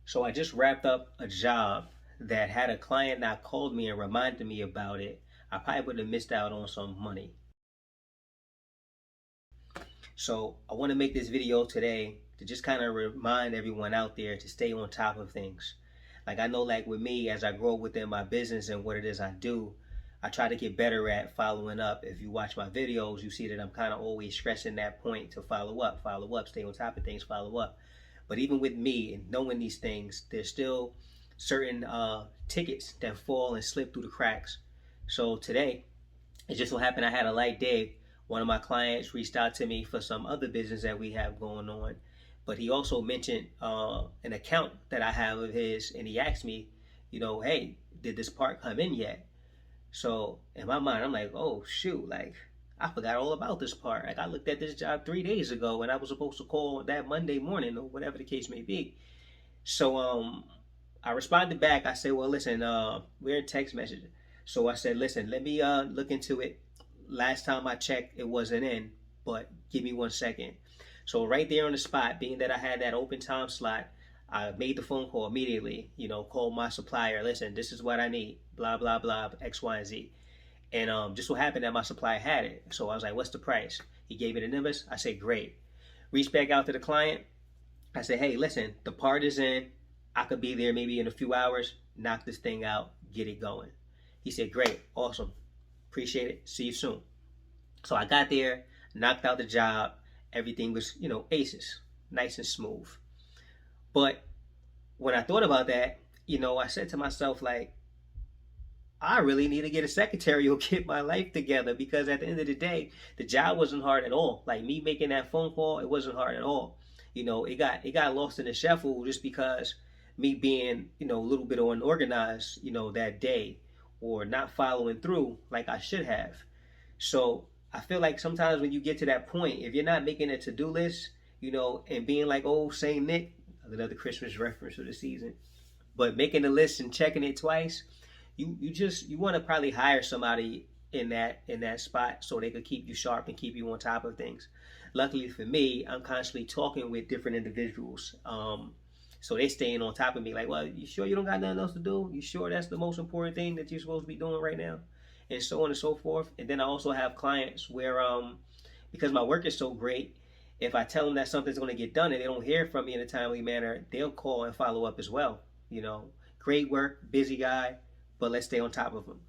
So I just wrapped up a job that had a client that called me and reminded me about it. I probably would have missed out on some money. So I want to make this video today to just kind of remind everyone out there to stay on top of things. Like I know like with me, as I grow within my business and what it is I do, I try to get better at following up. If you watch my videos, you see that I'm kind of always stressing that point to follow up, stay on top of things, follow up. But even with me and knowing these things, there's still certain tickets that fall and slip through the cracks. So today, it just so happened I had a light day. One of my clients reached out to me for some other business that we have going on, but he also mentioned an account that I have of his, and he asked me, hey, did this part come in yet? So in my mind, I'm like, oh shoot, like I forgot all about this part. Like I looked at this job 3 days ago, and I was supposed to call that Monday morning or whatever the case may be. So I responded back. I said, well, listen, we're in text message. So I said, listen, let me look into it. Last time I checked, it wasn't in, but give me 1 second. So right there on the spot, being that I had that open time slot, I made the phone call immediately. Called my supplier. Listen, this is what I need. Blah blah blah. X, Y, and Z. And just so happened that my supplier had it. So I was like, what's the price? He gave me the numbers. I said, great. Reached back out to the client. I said, hey, listen, the part is in. I could be there maybe in a few hours. Knock this thing out. Get it going. He said, great. Awesome. Appreciate it. See you soon. So I got there, knocked out the job. Everything was, aces. Nice and smooth. But when I thought about that, I said to myself, like, I really need to get a secretary or get my life together, because at the end of the day, the job wasn't hard at all. Like me making that phone call, it wasn't hard at all. It got lost in the shuffle just because me being, a little bit unorganized, that day, or not following through like I should have. So I feel like sometimes when you get to that point, if you're not making a to-do list, and being like, oh, Saint Nick, another Christmas reference for the season, but making the list and checking it twice, you want to probably hire somebody in that spot so they could keep you sharp and keep you on top of things. Luckily for me, I'm constantly talking with different individuals, so they staying on top of me. Like, well, you sure you don't got nothing else to do? You sure that's the most important thing that you're supposed to be doing right now? And so on and so forth. And then I also have clients where, because my work is so great, if I tell them that something's going to get done and they don't hear from me in a timely manner, they'll call and follow up as well. Great work, busy guy, but let's stay on top of them.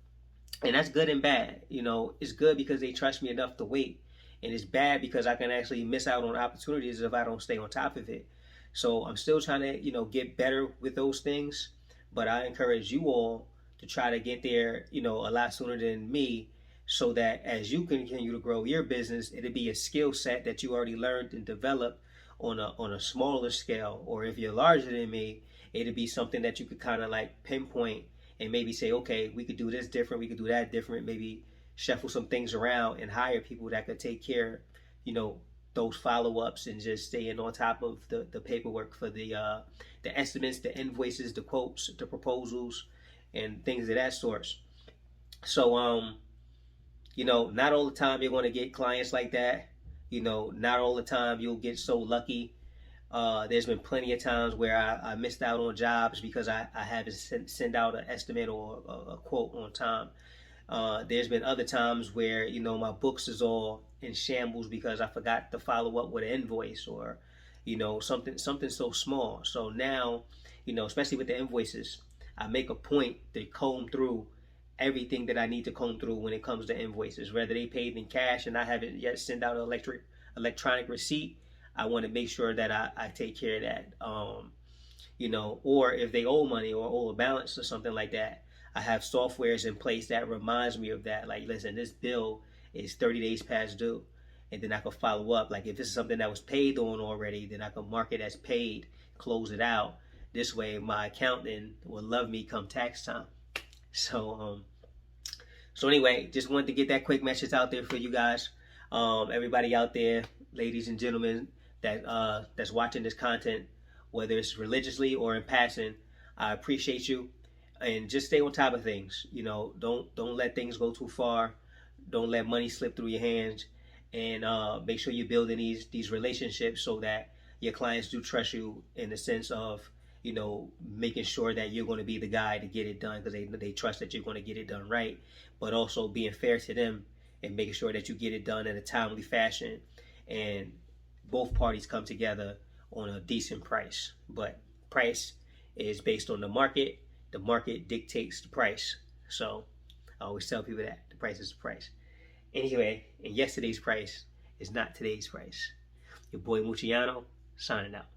And that's good and bad. It's good because they trust me enough to wait. And it's bad because I can actually miss out on opportunities if I don't stay on top of it. So I'm still trying to, get better with those things. But I encourage you all to try to get there, a lot sooner than me, so that as you continue to grow your business, it'll be a skill set that you already learned and developed on a smaller scale. Or if you're larger than me, it'll be something that you could kind of like pinpoint and maybe say, okay, we could do this different, we could do that different, maybe shuffle some things around and hire people that could take care, you know, those follow-ups and just staying on top of the paperwork for the estimates, the invoices, the quotes, the proposals, and things of that sort. So not all the time you're going to get clients like that. Not all the time you'll get so lucky. There's been plenty of times where I missed out on jobs because I haven't send out an estimate or a quote on time. There's been other times where my books is all in shambles because I forgot to follow up with an invoice, or something so small. So now, especially with the invoices, I make a point to comb through everything that I need to comb through when it comes to invoices, whether they paid in cash and I haven't yet sent out an electronic receipt. I want to make sure that I take care of that. Or if they owe money or owe a balance or something like that, I have softwares in place that reminds me of that. Like, listen, this bill is 30 days past due. And then I can follow up. Like, if this is something that was paid on already, then I can mark it as paid, close it out. This way, my accountant will love me come tax time. So, so anyway, just wanted to get that quick message out there for you guys. Everybody out there, ladies and gentlemen, that's watching this content, whether it's religiously or in passing, I appreciate you. And just stay on top of things. Don't let things go too far. Don't let money slip through your hands. And make sure you're building these relationships so that your clients do trust you in the sense of you know, making sure that you're going to be the guy to get it done because they trust that you're going to get it done right, but also being fair to them and making sure that you get it done in a timely fashion and both parties come together on a decent price. But price is based on the market. The market dictates the price. So I always tell people that the price is the price. Anyway, and yesterday's price is not today's price. Your boy Muciano signing out.